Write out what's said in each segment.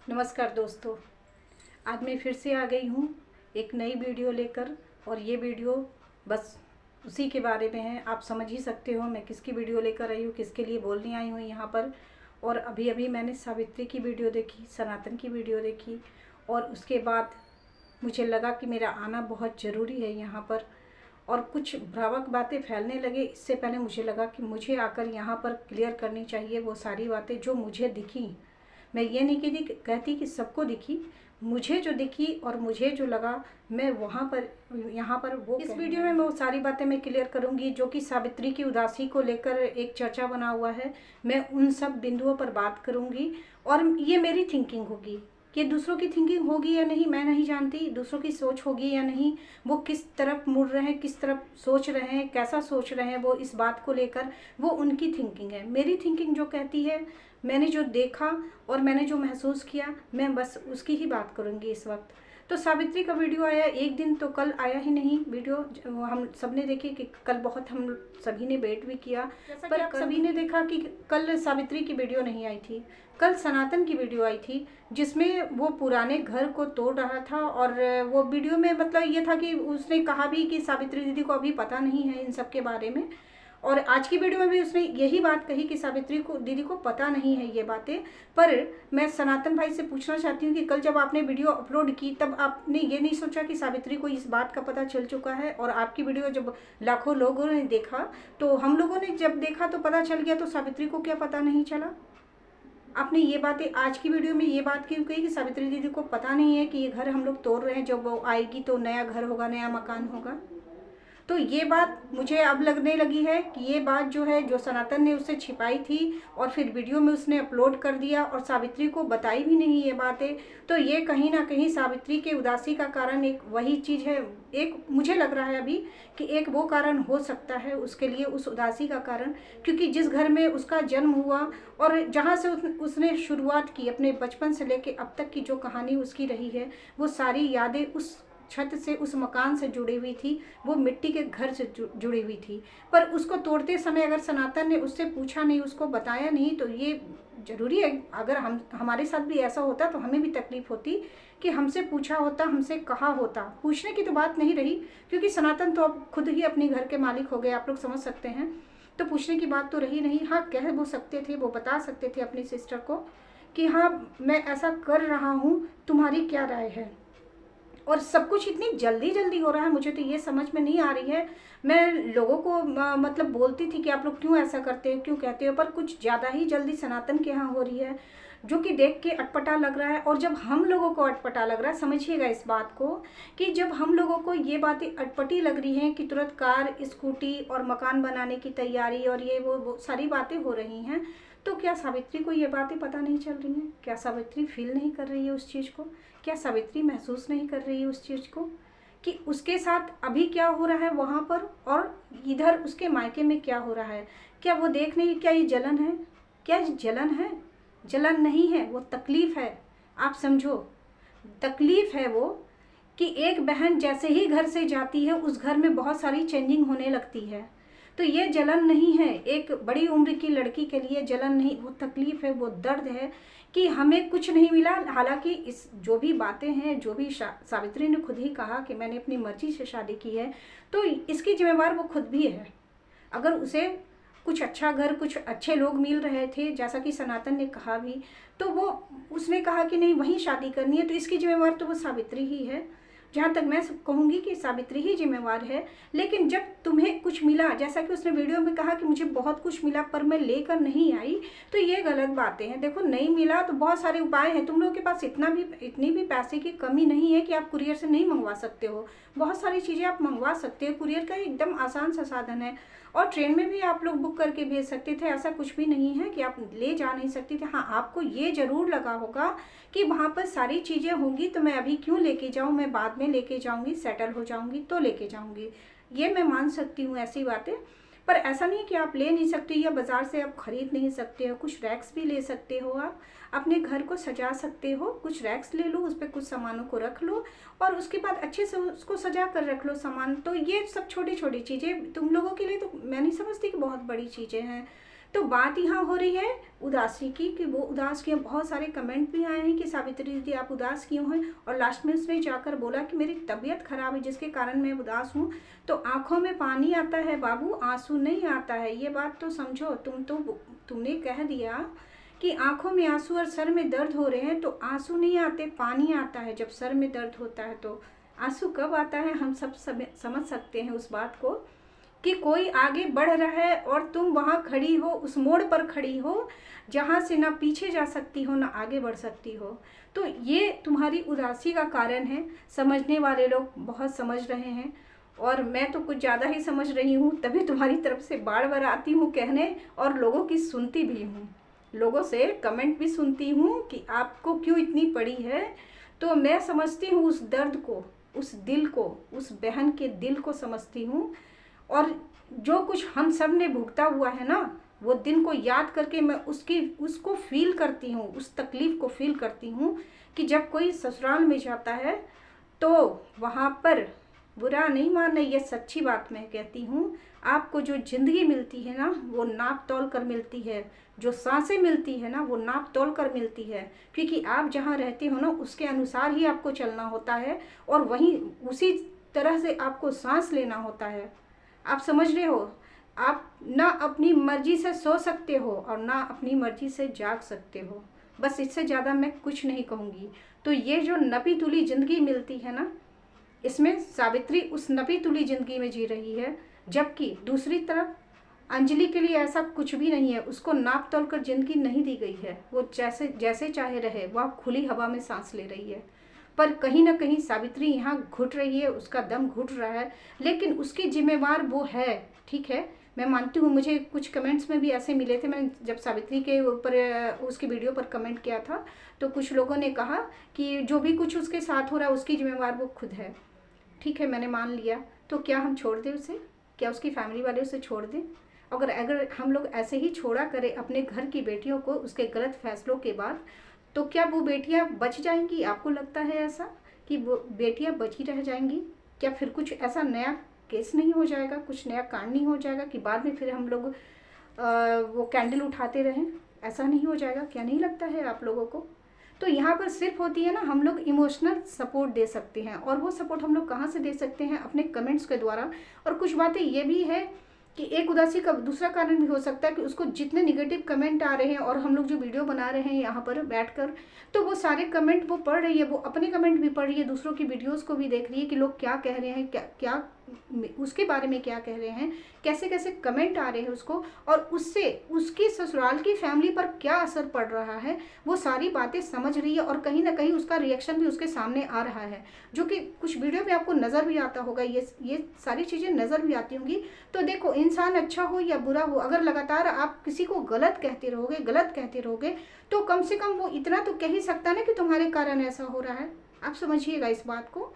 नमस्कार दोस्तों, आज मैं फिर से आ गई हूँ एक नई वीडियो लेकर। और ये वीडियो बस उसी के बारे में है। आप समझ ही सकते हो मैं किसकी वीडियो लेकर आई हूँ, किसके लिए बोलने आई हूँ यहाँ पर। और अभी अभी मैंने सावित्री की वीडियो देखी, सनातन की वीडियो देखी, और उसके बाद मुझे लगा कि मेरा आना बहुत ज़रूरी है यहाँ पर। और कुछ भ्रामक बातें फैलने लगे, इससे पहले मुझे लगा कि मुझे आकर यहाँ पर क्लियर करनी चाहिए वो सारी बातें जो मुझे दिखी। मैं ये नहीं कहती कि सबको दिखी, मुझे जो दिखी और मुझे जो लगा मैं वहाँ पर यहाँ पर वो इस वीडियो में मैं वो सारी बातें मैं क्लियर करूँगी जो कि सावित्री की उदासी को लेकर एक चर्चा बना हुआ है। मैं उन सब बिंदुओं पर बात करूँगी और ये मेरी थिंकिंग होगी कि दूसरों की थिंकिंग होगी या नहीं मैं नहीं जानती, दूसरों की सोच होगी या नहीं, वो किस तरफ मुड़ रहे हैं, किस तरफ सोच रहे हैं, कैसा सोच रहे हैं वो इस बात को लेकर, वो उनकी थिंकिंग है। मेरी थिंकिंग जो कहती है, मैंने जो देखा और मैंने जो महसूस किया, मैं बस उसकी ही बात करूँगी इस वक्त। तो सावित्री का वीडियो आया एक दिन, तो कल आया ही नहीं वीडियो। हम सब ने देखी कि कल बहुत हम सभी ने वेट भी किया, पर सभी ने देखा कि कल सावित्री की वीडियो नहीं आई थी, कल सनातन की वीडियो आई थी जिसमें वो पुराने घर को तोड़ रहा था। और वो वीडियो में मतलब ये था कि उसने कहा भी कि सावित्री दीदी को अभी पता नहीं है इन सब के बारे में। और आज की वीडियो में भी उसने यही बात कही कि सावित्री को दीदी को पता नहीं है ये बातें। पर मैं सनातन भाई से पूछना चाहती हूँ कि कल जब आपने वीडियो अपलोड की तब आपने ये नहीं सोचा कि सावित्री को इस बात का पता चल चुका है। और आपकी वीडियो जब लाखों लोगों ने देखा, तो हम लोगों ने जब देखा तो पता चल गया, तो सावित्री को क्या पता नहीं चला? आपने ये बातें आज की वीडियो में ये बात क्यों कही कि सावित्री दीदी को पता नहीं है कि ये घर हम लोग तोड़ रहे हैं, जब वो आएगी तो नया घर होगा, नया मकान होगा? तो ये बात मुझे अब लगने लगी है कि ये बात जो है, जो सनातन ने उससे छिपाई थी और फिर वीडियो में उसने अपलोड कर दिया और सावित्री को बताई भी नहीं ये बातें, तो ये कहीं ना कहीं सावित्री के उदासी का कारण एक वही चीज़ है। एक मुझे लग रहा है अभी कि एक वो कारण हो सकता है उसके लिए, उस उदासी का कारण, क्योंकि जिस घर में उसका जन्म हुआ और जहाँ से उसने शुरुआत की अपने बचपन से लेके अब तक की जो कहानी उसकी रही है, वो सारी यादें उस छत से, उस मकान से जुड़ी हुई थी, वो मिट्टी के घर से जुड़ी हुई थी। पर उसको तोड़ते समय अगर सनातन ने उससे पूछा नहीं, उसको बताया नहीं, तो ये ज़रूरी है। अगर हमारे साथ भी ऐसा होता तो हमें भी तकलीफ़ होती कि हमसे पूछा होता, हमसे कहा होता। पूछने की तो बात नहीं रही, क्योंकि सनातन तो अब खुद ही अपने घर के मालिक हो गए, आप लोग समझ सकते हैं। तो पूछने की बात तो रही नहीं। हाँ, कह वो सकते थे, वो बता सकते थे अपनी सिस्टर को कि हाँ मैं ऐसा कर रहा हूँ, तुम्हारी क्या राय है? और सब कुछ इतनी जल्दी जल्दी हो रहा है, मुझे तो ये समझ में नहीं आ रही है। मैं लोगों को मतलब बोलती थी कि आप लोग क्यों ऐसा करते हो, क्यों कहते हो, पर कुछ ज़्यादा ही जल्दी सनातन के यहाँ हो रही है, जो कि देख के अटपटा लग रहा है। और जब हम लोगों को अटपटा लग रहा है, समझिएगा इस बात को, कि जब हम लोगों को ये बातें अटपटी लग रही हैं कि तुरंत कार, स्कूटी और मकान बनाने की तैयारी और ये वो सारी बातें हो रही हैं, तो क्या सावित्री को ये बातें पता नहीं चल रही हैं? क्या सावित्री फील नहीं कर रही है उस चीज़ को? क्या सावित्री महसूस नहीं कर रही है उस चीज़ को कि उसके साथ अभी क्या हो रहा है वहाँ पर और इधर उसके मायके में क्या हो रहा है? क्या वो देख नहीं? क्या ये जलन है? क्या ये जलन है? जलन नहीं है, वो तकलीफ़ है। आप समझो, तकलीफ़ है वो, कि एक बहन जैसे ही घर से जाती है उस घर में बहुत सारी चेंजिंग होने लगती है। तो ये जलन नहीं है, एक बड़ी उम्र की लड़की के लिए जलन नहीं, वो तकलीफ़ है, वो दर्द है कि हमें कुछ नहीं मिला। हालांकि इस जो भी बातें हैं, जो भी सावित्री ने खुद ही कहा कि मैंने अपनी मर्जी से शादी की है, तो इसकी जिम्मेवार वो खुद भी है। अगर उसे कुछ अच्छा घर, कुछ अच्छे लोग मिल रहे थे, जैसा कि सनातन ने कहा भी, तो वो उसने कहा कि नहीं वहीं शादी करनी है, तो इसकी जिम्मेवार तो वो सावित्री ही है। जहाँ तक मैं कहूँगी कि सावित्री ही जिम्मेवार है। लेकिन जब तुम्हें कुछ मिला, जैसा कि उसने वीडियो में कहा कि मुझे बहुत कुछ मिला पर मैं लेकर नहीं आई, तो ये गलत बातें हैं। देखो, नहीं मिला तो बहुत सारे उपाय हैं, तुम लोगों के पास इतनी भी पैसे की कमी नहीं है कि आप कुरियर से नहीं मंगवा सकते हो। बहुत सारी चीज़ें आप मंगवा सकते हो, कुरियर का एकदम आसान सा साधन है। और ट्रेन में भी आप लोग बुक करके भेज सकते थे, ऐसा कुछ भी नहीं है कि आप ले जा नहीं सकते थे। हाँ, आपको ये ज़रूर लगा होगा कि वहाँ पर सारी चीज़ें होंगी तो मैं अभी क्यों लेके जाऊँ, मैं बाद में लेके जाऊँगी, सेटल हो जाऊँगी तो लेके जाऊँगी, ये मैं मान सकती हूँ ऐसी बातें। पर ऐसा नहीं कि आप ले नहीं सकते या बाज़ार से आप ख़रीद नहीं सकते हो। कुछ रैक्स भी ले सकते हो, आप अपने घर को सजा सकते हो। कुछ रैक्स ले लो, उस पर कुछ सामानों को रख लो और उसके बाद अच्छे से उसको सजा कर रख लो सामान। तो ये सब छोटी छोटी चीज़ें तुम लोगों के लिए तो मैं नहीं समझती कि बहुत बड़ी चीज़ें हैं। तो बात यहाँ हो रही है उदासी की, कि वो उदास क्यों। बहुत सारे कमेंट भी आए हैं कि सावित्री दीदी आप उदास क्यों हैं, और लास्ट में उसने जाकर बोला कि मेरी तबीयत खराब है जिसके कारण मैं उदास हूँ। तो आंखों में पानी आता है बाबू, आंसू नहीं आता है, ये बात तो समझो। तुमने कह दिया कि आंखों में आंसू और सर में दर्द हो रहे हैं, तो आंसू नहीं आते, पानी आता है। जब सर में दर्द होता है तो आंसू कब आता है, हम सब समझ सकते हैं उस बात को, कि कोई आगे बढ़ रहा है और तुम वहाँ खड़ी हो, उस मोड़ पर खड़ी हो जहाँ से ना पीछे जा सकती हो ना आगे बढ़ सकती हो। तो ये तुम्हारी उदासी का कारण है। समझने वाले लोग बहुत समझ रहे हैं, और मैं तो कुछ ज़्यादा ही समझ रही हूँ, तभी तुम्हारी तरफ से बार बार आती हूँ कहने, और लोगों की सुनती भी हूँ, लोगों से कमेंट भी सुनती हूँ कि आपको क्यों इतनी पड़ी है। तो मैं समझती हूँ उस दर्द को, उस दिल को, उस बहन के दिल को समझती हूँ। और जो कुछ हम सब ने भुगता हुआ है ना, वो दिन को याद करके मैं उसको फील करती हूँ, उस तकलीफ़ को फील करती हूँ कि जब कोई ससुराल में जाता है तो वहाँ पर बुरा नहीं मानना, ये सच्ची बात मैं कहती हूँ। आपको जो ज़िंदगी मिलती है ना, वो नाप तोल कर मिलती है। जो सांसें मिलती है ना, वो नाप तोल कर मिलती है, क्योंकि आप जहाँ रहते हो ना उसके अनुसार ही आपको चलना होता है, और वहीं उसी तरह से आपको सांस लेना होता है। आप समझ रहे हो? आप ना अपनी मर्जी से सो सकते हो और ना अपनी मर्जी से जाग सकते हो। बस इससे ज़्यादा मैं कुछ नहीं कहूँगी। तो ये जो नपी तुली ज़िंदगी मिलती है ना, इसमें सावित्री उस नपी तुली ज़िंदगी में जी रही है, जबकि दूसरी तरफ अंजलि के लिए ऐसा कुछ भी नहीं है। उसको नाप तोल कर ज़िंदगी नहीं दी गई है। वो जैसे चाहे रहे, वह खुली हवा में सांस ले रही है। पर कहीं ना कहीं सावित्री यहाँ घुट रही है, उसका दम घुट रहा है, लेकिन उसकी जिम्मेवार वो है। ठीक है, मैं मानती हूँ। मुझे कुछ कमेंट्स में भी ऐसे मिले थे, मैंने जब सावित्री के ऊपर उसकी वीडियो पर कमेंट किया था, तो कुछ लोगों ने कहा कि जो भी कुछ उसके साथ हो रहा है उसकी जिम्मेवार वो खुद है। ठीक है, मैंने मान लिया। तो क्या हम छोड़ दें उसे? क्या उसकी फैमिली वाले उसे छोड़ दें? अगर हम लोग ऐसे ही छोड़ा करें अपने घर की बेटियों को उसके गलत फैसलों के बाद, तो क्या वो बेटियां बच जाएंगी? आपको लगता है ऐसा कि वो बेटियां बची रह जाएंगी? क्या फिर कुछ ऐसा नया केस नहीं हो जाएगा, कुछ नया कांड नहीं हो जाएगा कि बाद में फिर हम लोग वो कैंडल उठाते रहें? ऐसा नहीं हो जाएगा? क्या नहीं लगता है आप लोगों को? तो यहाँ पर सिर्फ होती है ना, हम लोग इमोशनल सपोर्ट दे सकते हैं, और वो सपोर्ट हम लोग कहाँ से दे सकते हैं? अपने कमेंट्स के द्वारा। और कुछ बातें ये भी है कि एक उदासी का दूसरा कारण भी हो सकता है कि उसको जितने निगेटिव कमेंट आ रहे हैं, और हम लोग जो वीडियो बना रहे हैं यहाँ पर बैठकर, तो वो सारे कमेंट वो पढ़ रही है, वो अपने कमेंट भी पढ़ रही है, दूसरों की वीडियोस को भी देख रही है कि लोग क्या कह रहे हैं, क्या उसके बारे में क्या कह रहे हैं, कैसे कैसे कमेंट आ रहे हैं उसको, और उससे उसकी ससुराल की फैमिली पर क्या असर पड़ रहा है, वो सारी बातें समझ रही है। और कहीं ना कहीं उसका रिएक्शन भी उसके सामने आ रहा है, जो कि कुछ वीडियो में आपको नज़र भी आता होगा, ये सारी चीज़ें नज़र भी आती होंगी। तो देखो, इंसान अच्छा हो या बुरा हो, अगर लगातार आप किसी को गलत कहते रहोगे, तो कम से कम वो इतना तो कह ही सकता है ना कि तुम्हारे कारण ऐसा हो रहा है। आप समझिएगा इस बात को।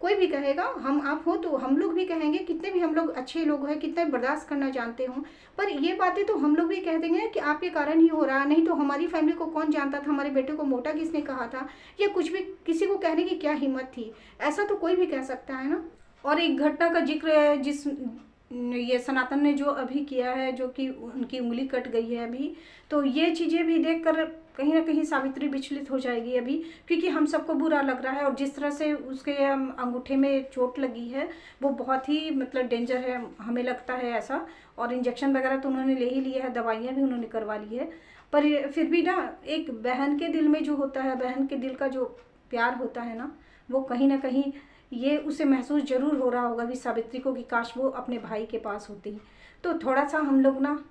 कोई भी कहेगा, हम आप हो तो हम लोग भी कहेंगे, कितने भी हम लोग अच्छे लोग हैं, कितने बर्दाश्त करना जानते हो, पर ये बातें तो हम लोग भी कह देंगे कि आपके कारण ही हो रहा है, नहीं तो हमारी फैमिली को कौन जानता था, हमारे बेटे को मोटा किसने कहा था, या कुछ भी किसी को कहने की क्या हिम्मत थी, ऐसा तो कोई भी कह सकता है ना। और एक घटना का जिक्र है ये सनातन ने जो अभी किया है, जो कि उनकी उंगली कट गई है अभी, तो ये चीज़ें भी देखकर कहीं ना कहीं सावित्री विचलित हो जाएगी अभी, क्योंकि हम सबको बुरा लग रहा है। और जिस तरह से उसके अंगूठे में चोट लगी है वो बहुत ही मतलब डेंजर है, हमें लगता है ऐसा। और इंजेक्शन वगैरह तो उन्होंने ले ही लिया है, दवाइयाँ भी उन्होंने करवा ली है, पर फिर भी ना एक बहन के दिल में जो होता है, बहन के दिल का जो प्यार होता है ना, वो कहीं ना कहीं ये उसे महसूस ज़रूर हो रहा होगा भी सावित्री को कि काश वो अपने भाई के पास होती। तो थोड़ा सा हम लोग ना,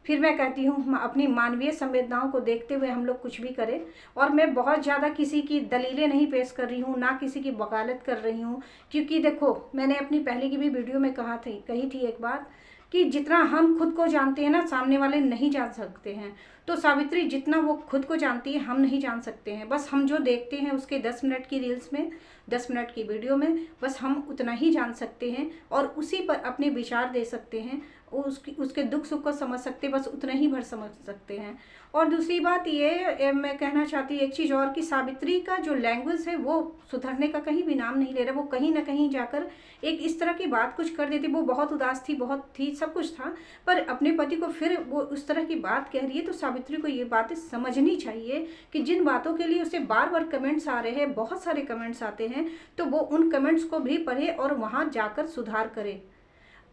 फिर मैं कहती हूँ, अपनी मानवीय संवेदनाओं को देखते हुए हम लोग कुछ भी करें। और मैं बहुत ज़्यादा किसी की दलीलें नहीं पेश कर रही हूँ, ना किसी की वकालत कर रही हूँ, क्योंकि देखो, मैंने अपनी पहले की भी वीडियो में कही थी एक बात कि जितना हम खुद को जानते हैं ना, सामने वाले नहीं जान सकते हैं। तो सावित्री जितना वो खुद को जानती है हम नहीं जान सकते हैं। बस हम जो देखते हैं उसके 10 मिनट की रील्स में, 10 मिनट की वीडियो में, बस हम उतना ही जान सकते हैं और उसी पर अपने विचार दे सकते हैं, उसके दुख सुख को समझ सकते हैं, बस उतना ही भर समझ सकते हैं। और दूसरी बात ये मैं कहना चाहती हूँ एक चीज़ और, कि सावित्री का जो लैंग्वेज है वो सुधरने का कहीं भी नाम नहीं ले रहा। वो कहीं ना कहीं जाकर एक इस तरह की बात कुछ कर देती। वो बहुत उदास थी, बहुत थी, सब कुछ था, पर अपने पति को फिर वो उस तरह की बात कह रही है। तो सावित्री को ये बातें समझनी चाहिए कि जिन बातों के लिए उसे बार बार कमेंट्स आ रहे हैं, बहुत सारे कमेंट्स आते हैं, तो वो उन कमेंट्स को भी पढ़े और वहाँ जाकर सुधार करे।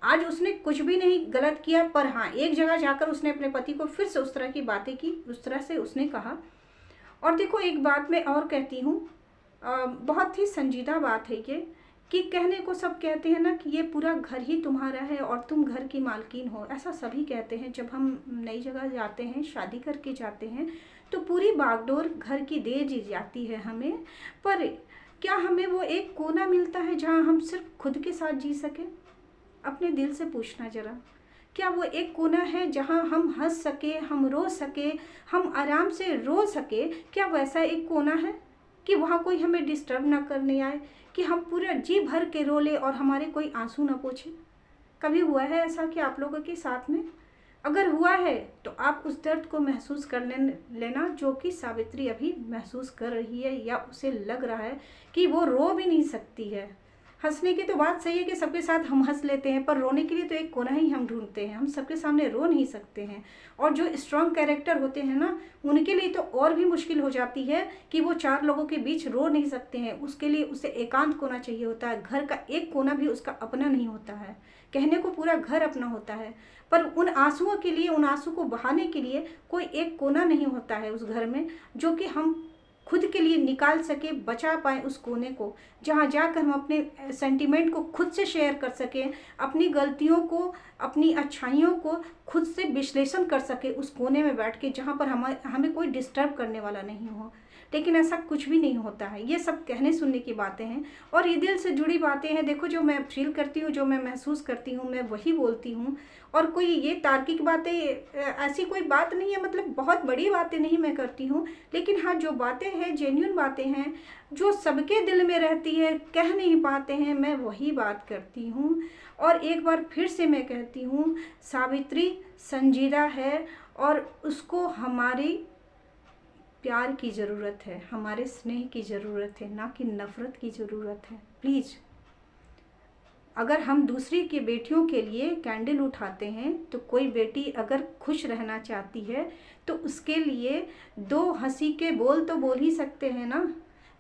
आज उसने कुछ भी नहीं गलत किया, पर हाँ एक जगह जाकर उसने अपने पति को फिर से उस तरह की बातें की, उस तरह से उसने कहा। और देखो एक बात मैं और कहती हूँ, बहुत ही संजीदा बात है ये, कि कहने को सब कहते हैं ना कि ये पूरा घर ही तुम्हारा है और तुम घर की मालकिन हो, ऐसा सभी कहते हैं। जब हम नई जगह जाते हैं, शादी करके जाते हैं, तो पूरी बागडोर घर की दे दी जाती है हमें, पर क्या हमें वो एक कोना मिलता है जहाँ हम सिर्फ खुद के साथ जी सकें? अपने दिल से पूछना जरा, क्या वो एक कोना है जहाँ हम हंस सके, हम रो सके, हम आराम से रो सके? क्या वैसा एक कोना है कि वहाँ कोई हमें डिस्टर्ब ना करने आए, कि हम पूरा जी भर के रो ले और हमारे कोई आंसू ना पोंछे? कभी हुआ है ऐसा कि आप लोगों के साथ में? अगर हुआ है तो आप उस दर्द को महसूस कर लेना जो कि सावित्री अभी महसूस कर रही है, या उसे लग रहा है कि वो रो भी नहीं सकती है। हंसने की तो बात सही है कि सबके साथ हम हंस लेते हैं, पर रोने के लिए तो एक कोना ही हम ढूंढते हैं। हम सबके सामने रो नहीं सकते हैं। और जो स्ट्रॉन्ग कैरेक्टर होते हैं ना, उनके लिए तो और भी मुश्किल हो जाती है कि वो 4 लोगों के बीच रो नहीं सकते हैं। उसके लिए उसे एकांत कोना चाहिए होता है। घर का एक कोना भी उसका अपना नहीं होता है। कहने को पूरा घर अपना होता है, पर उन आंसुओं के लिए, उन आंसू को बहाने के लिए कोई एक कोना नहीं होता है उस घर में, जो कि हम खुद के लिए निकाल सके, बचा पाए उस कोने को, जहाँ जाकर हम अपने सेंटिमेंट को खुद से शेयर कर सकें, अपनी गलतियों को, अपनी अच्छाइयों को खुद से विश्लेषण कर सके उस कोने में बैठ के, जहाँ पर हमें कोई डिस्टर्ब करने वाला नहीं हो। लेकिन ऐसा कुछ भी नहीं होता है। ये सब कहने सुनने की बातें हैं और ये दिल से जुड़ी बातें हैं। देखो, जो मैं फील करती हूँ, जो मैं महसूस करती हूँ, मैं वही बोलती हूँ। और कोई ये तार्किक बातें, ऐसी कोई बात नहीं है, मतलब बहुत बड़ी बातें नहीं मैं करती हूँ, लेकिन हाँ जो बातें हैं, जेन्युइन बातें हैं, जो सबके दिल में रहती है, कह नहीं पाते हैं, मैं वही बात करती हूँ। और एक बार फिर से मैं कहती हूँ, सावित्री संजीदा है और उसको हमारी प्यार की ज़रूरत है, हमारे स्नेह की ज़रूरत है, ना कि नफ़रत की ज़रूरत है। प्लीज़, अगर हम दूसरी की बेटियों के लिए कैंडल उठाते हैं, तो कोई बेटी अगर खुश रहना चाहती है तो उसके लिए 2 हंसी के बोल तो बोल ही सकते हैं ना।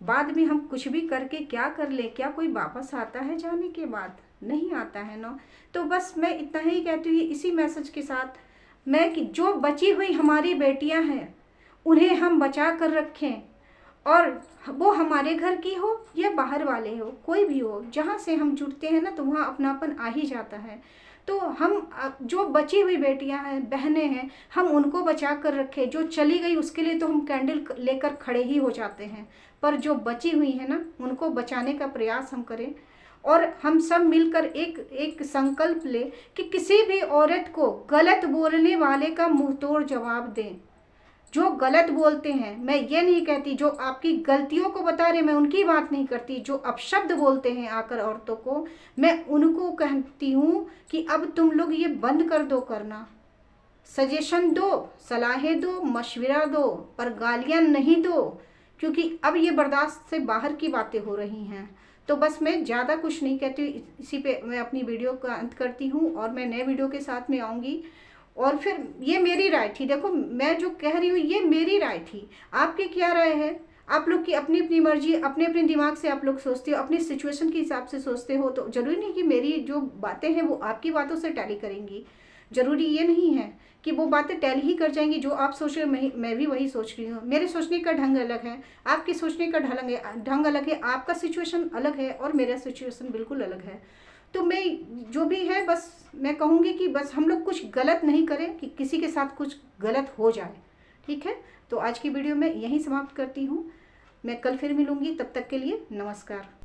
बाद में हम कुछ भी करके क्या कर ले, क्या कोई वापस आता है जाने के बाद? नहीं आता है ना। तो बस मैं इतना ही कहती हूँ इसी मैसेज के साथ मैं, कि जो बची हुई हमारी बेटियाँ हैं उन्हें हम बचा कर रखें, और वो हमारे घर की हो या बाहर वाले हो, कोई भी हो, जहाँ से हम जुड़ते हैं ना तो वहाँ अपनापन आ ही जाता है। तो हम जो बची हुई बेटियां हैं, बहनें हैं, हम उनको बचा कर रखें। जो चली गई उसके लिए तो हम कैंडल लेकर खड़े ही हो जाते हैं, पर जो बची हुई है ना उनको बचाने का प्रयास हम करें। और हम सब मिलकर एक संकल्प ले कि किसी भी औरत को गलत बोलने वाले का मुंह तोड़ जवाब दें। जो गलत बोलते हैं, मैं ये नहीं कहती, जो आपकी गलतियों को बता रहे, मैं उनकी बात नहीं करती। जो अपशब्द बोलते हैं आकर औरतों को, मैं उनको कहती हूँ कि अब तुम लोग ये बंद कर दो करना। सजेशन दो, सलाहें दो, मशवरा दो, पर गालियाँ नहीं दो, क्योंकि अब ये बर्दाश्त से बाहर की बातें हो रही हैं। तो बस मैं ज़्यादा कुछ नहीं कहती, इसी पे मैं अपनी वीडियो का अंत करती हूँ और मैं नए वीडियो के साथ में आऊँगी। और फिर ये मेरी राय थी, देखो मैं जो कह रही हूँ ये मेरी राय थी, आपकी क्या राय है? आप लोग की अपनी अपनी मर्जी, अपने अपने दिमाग से आप लोग सोचते हो, अपनी सिचुएशन के हिसाब से सोचते हो। तो ज़रूरी नहीं कि मेरी जो बातें हैं वो आपकी बातों से टैली करेंगी। ज़रूरी ये नहीं है कि वो बातें टैली ही कर जाएंगी। जो आप सोच रहे हो मैं भी वही सोच रही हूँ। मेरे सोचने का ढंग अलग है, आपके सोचने का ढंग अलग है, आपका सिचुएशन अलग है और मेरा सिचुएशन बिल्कुल अलग है। तो मैं जो भी है बस मैं कहूँगी कि बस हम लोग कुछ गलत नहीं करें कि किसी के साथ कुछ गलत हो जाए। ठीक है, तो आज की वीडियो मैं यहीं समाप्त करती हूँ। मैं कल फिर मिलूँगी, तब तक के लिए नमस्कार।